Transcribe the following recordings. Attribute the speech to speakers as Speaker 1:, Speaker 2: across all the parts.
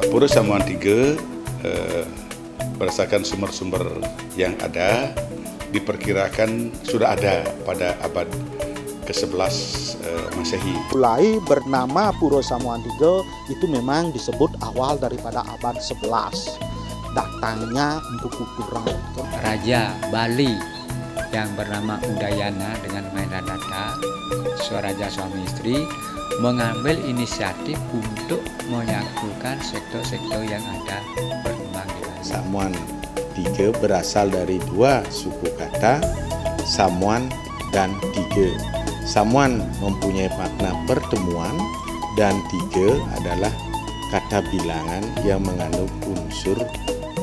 Speaker 1: Pura Samuan III berdasarkan sumber-sumber yang ada diperkirakan sudah ada pada abad ke-11 Masehi.
Speaker 2: Mulai bernama Pura Samuan III itu memang disebut awal daripada abad 11. Datangnya Empu Kukurang.
Speaker 3: Raja Bali yang bernama Udayana dengan Mahendradatta, Raja suami istri, mengambil inisiatif untuk menyatukan sektor-sektor yang ada berkembang di Bali.
Speaker 4: Samuan III berasal dari dua suku kata, Samuan dan Tiga. Samuan mempunyai makna pertemuan dan Tiga adalah kata bilangan yang mengandung unsur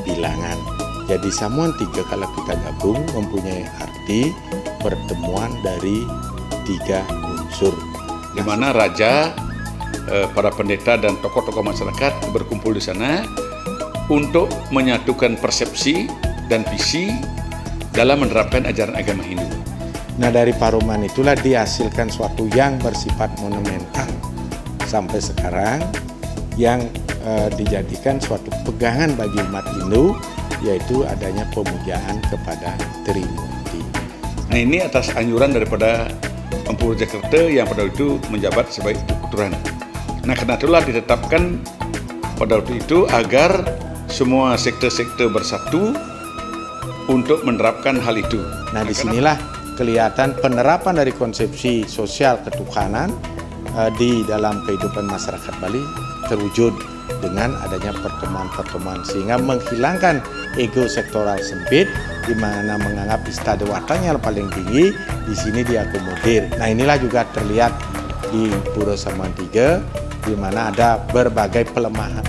Speaker 4: bilangan. Jadi Samuan III kalau kita gabung mempunyai arti pertemuan dari tiga unsur.
Speaker 1: Di mana raja, para pendeta dan tokoh-tokoh masyarakat berkumpul di sana untuk menyatukan persepsi dan visi dalam menerapkan ajaran agama Hindu.
Speaker 4: Nah, dari paroman itulah dihasilkan suatu yang bersifat monumental sampai sekarang yang dijadikan suatu pegangan bagi umat Hindu, yaitu adanya pemujaan kepada Trimurti.
Speaker 1: Nah, ini atas anjuran daripada Empu Jakarta yang pada waktu itu menjabat sebagai Empu Kuturan. Nah, karena itulah ditetapkan pada waktu itu agar semua sektor-sektor bersatu untuk menerapkan hal itu.
Speaker 4: Nah, disinilah kelihatan penerapan dari konsepsi sosial ketuhanan di dalam kehidupan masyarakat Bali terwujud dengan adanya pertemuan-pertemuan sehingga menghilangkan ego sektoral sempit di mana menganggap ista dewatanya yang paling tinggi di sini diakomodir. Nah, inilah juga terlihat di Pura Samuan III di mana ada berbagai pelemahan.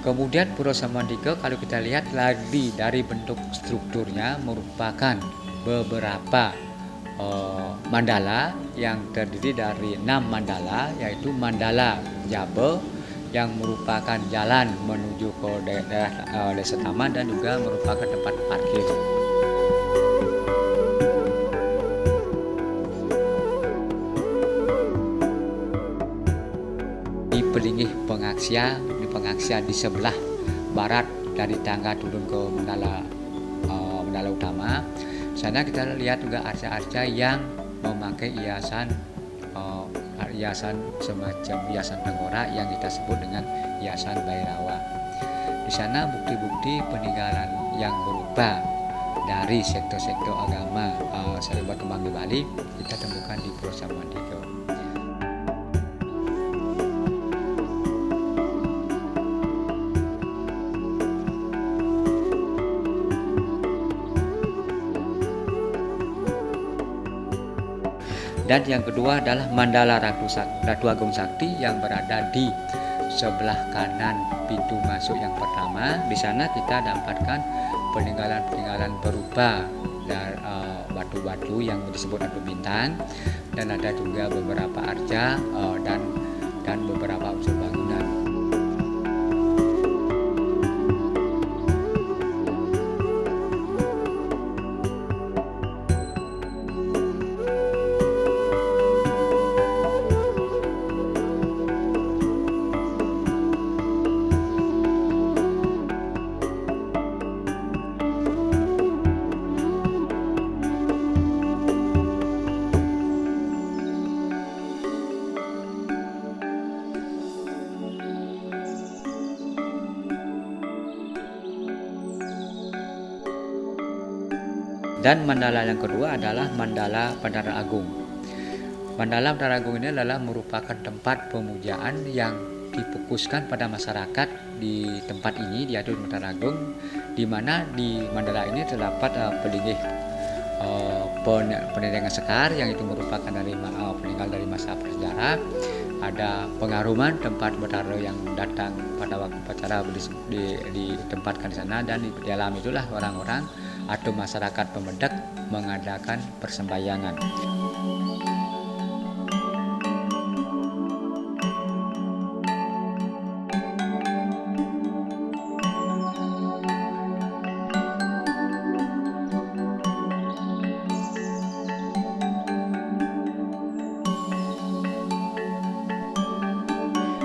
Speaker 3: Kemudian Pura Samuan III kalau kita lihat lagi dari bentuk strukturnya merupakan beberapa mandala yang terdiri dari 6 mandala, yaitu Mandala Jabe yang merupakan jalan menuju ke daerah Desa Taman dan juga merupakan tempat parkir. Di Pelingih Pengaksian di sebelah barat dari tangga turun ke Mandala Utama. Sana kita lihat juga arca-arca yang memakai hiasan semacam hiasan tengkorak yang kita sebut dengan hiasan Bhairawa. Di sana bukti-bukti peninggalan yang berupa dari sektor-sektor agama yang berkembang di Bali kita temukan di Pura Samuan III. Dan yang kedua adalah Mandala Ratu Agung Sakti yang berada di sebelah kanan pintu masuk yang pertama. Di sana kita dapatkan peninggalan-peninggalan berupa batu-batu yang disebut batu bintang, dan ada juga beberapa arca dan beberapa unsur bangunan. Dan mandala yang kedua adalah Mandala Pandana Agung. Mandala Pandana Agung ini adalah merupakan tempat pemujaan yang difokuskan pada masyarakat di tempat ini, yaitu Mandala Agung, di mana di mandala ini terdapat pelingih peninggalan sekar yang itu merupakan dari peninggal dari masa prasejarah. ada pengaruman tempat bertara yang datang pada waktu upacara ditempatkan di sana, dan di dalam itulah orang-orang atau masyarakat Pemedek mengadakan persembahyangan.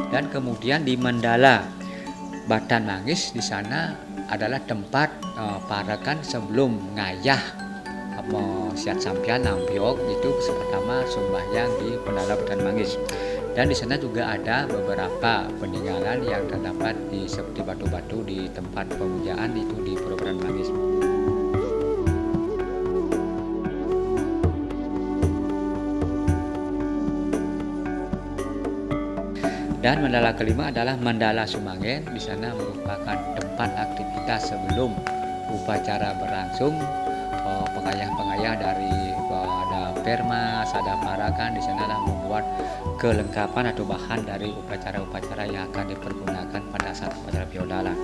Speaker 3: Dan kemudian di Mandala Batan Mangis, di sana adalah tempat parakan sebelum ngayah siat sampian nampiok, itu pertama sembahyang di Mandala Batan Mangis. Dan di sana juga ada beberapa peninggalan yang terdapat seperti batu-batu di tempat pemujaan itu di Pura Batan Mangis. Dan mandala kelima adalah Mandala Sumangen. Di sana merupakan tempat aktivitas sebelum upacara berlangsung. Pengayah-pengayah dari ada permas, ada parakan, di sanalah membuat kelengkapan atau bahan dari upacara-upacara yang akan dipergunakan pada saat upacara Piodala.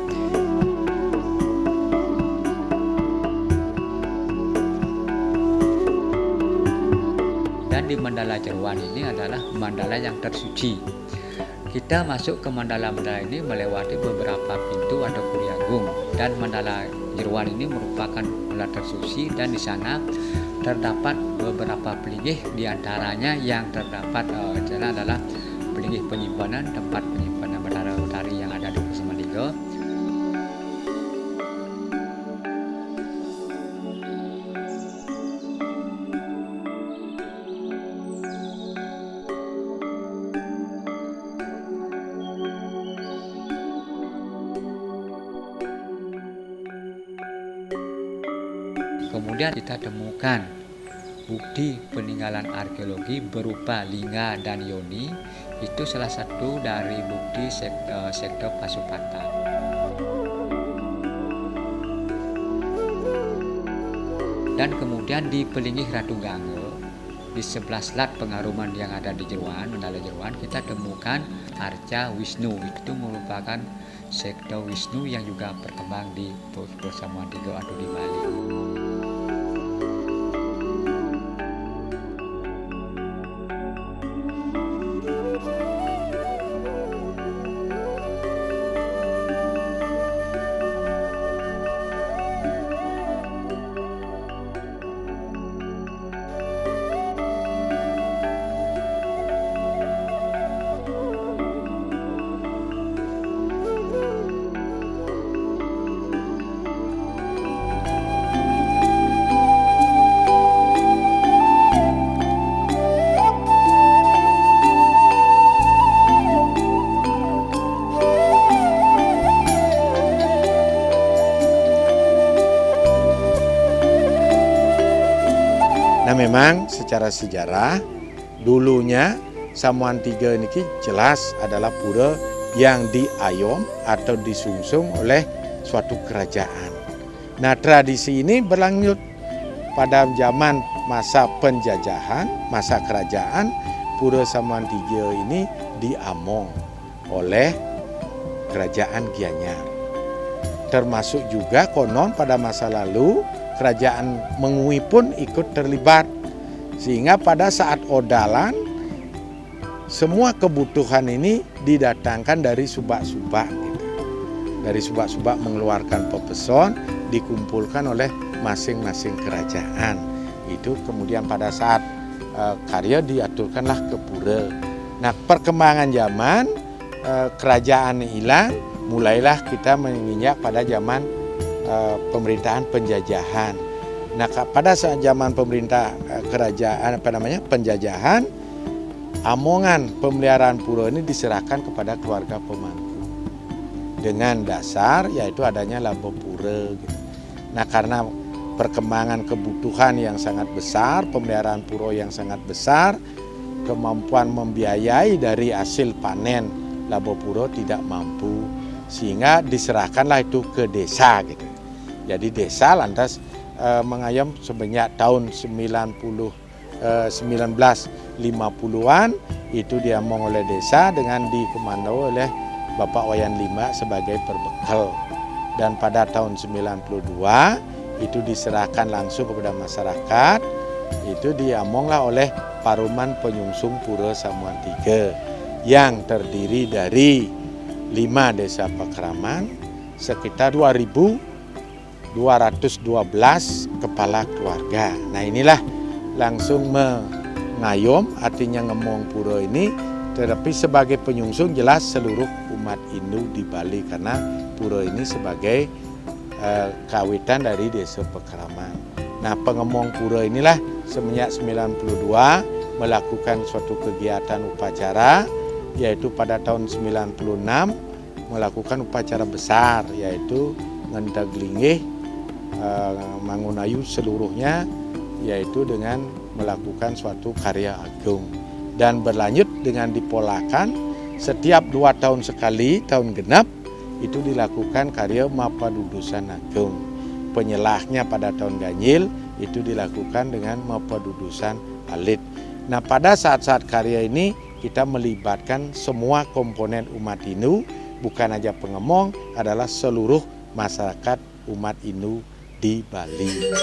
Speaker 3: Dan di Mandala Jeruan ini adalah mandala yang tersuci. Kita masuk ke mandala-mandala ini melewati beberapa pintu atau kuliagung, dan mandala Jeruan ini merupakan mandala tersuci, dan di sana terdapat beberapa pelinggih, diantaranya yang terdapat di sana adalah pelinggih penyimpanan, tempat penyimpanan betara-betari yang ada di Pulau Samantiga. Kemudian kita temukan bukti peninggalan arkeologi berupa lingga dan yoni. Itu salah satu dari bukti sektor Pasupata. Dan kemudian di Pelinggih Ratu Gangga, di sebelah selat pengaruman yang ada di Jeruan, Mandala Jeruan, kita temukan arca Wisnu. Itu merupakan sektor Wisnu yang juga berkembang di Pulau Samantiga atau di Bali.
Speaker 4: Nah memang secara sejarah dulunya Samuan Tiga ini jelas adalah pura yang diayom atau disungsung oleh suatu kerajaan. Nah tradisi ini berlanjut pada zaman masa penjajahan, masa kerajaan. Pura Samuan Tiga ini diamong oleh kerajaan Gianyar. Termasuk juga konon pada masa lalu kerajaan Mengui pun ikut terlibat, sehingga pada saat odalan semua kebutuhan ini didatangkan dari subak-subak gitu. Dari subak-subak mengeluarkan pepeson, dikumpulkan oleh masing-masing kerajaan. Itu kemudian pada saat karya diaturkanlah ke pura. Nah perkembangan zaman kerajaan hilang, mulailah kita menginjak pada zaman pemerintahan penjajahan. Nah, pada saat zaman pemerintah kerajaan penjajahan, amongan pemeliharaan pura ini diserahkan kepada keluarga pemangku dengan dasar yaitu adanya laba pura. Gitu. Nah, karena perkembangan kebutuhan yang sangat besar, pemeliharaan pura yang sangat besar, kemampuan membiayai dari hasil panen laba pura tidak mampu, sehingga diserahkanlah itu ke desa gitu. Jadi desa lantas mengayom sebanyak tahun 90 1950-an itu diamong oleh desa dengan dikomando oleh Bapak Wayan Lima sebagai perbekal. Dan pada tahun 92 itu diserahkan langsung kepada masyarakat, itu diamonglah oleh Paruman Penyungsung Pura Samuan III yang terdiri dari 5 desa pekraman, sekitar 2.212 kepala keluarga. Nah inilah langsung mengayom, artinya ngemong pura ini, tetapi sebagai penyungsung jelas seluruh umat Hindu di Bali karena pura ini sebagai kawitan dari desa pekraman. Nah pengemong pura inilah semenjak 92 melakukan suatu kegiatan upacara, yaitu pada tahun 96 melakukan upacara besar, yaitu ngendaglingih Mangunayu seluruhnya, yaitu dengan melakukan suatu karya agung. Dan berlanjut dengan dipolakan setiap 2 tahun sekali, tahun genap, itu dilakukan karya Mapadudusan Agung. Penyelahnya pada tahun ganjil itu dilakukan dengan Mapadudusan Alit. Nah pada saat-saat karya ini kita melibatkan semua komponen umat Hindu, bukan aja pengemong, adalah seluruh masyarakat umat Hindu di Bali.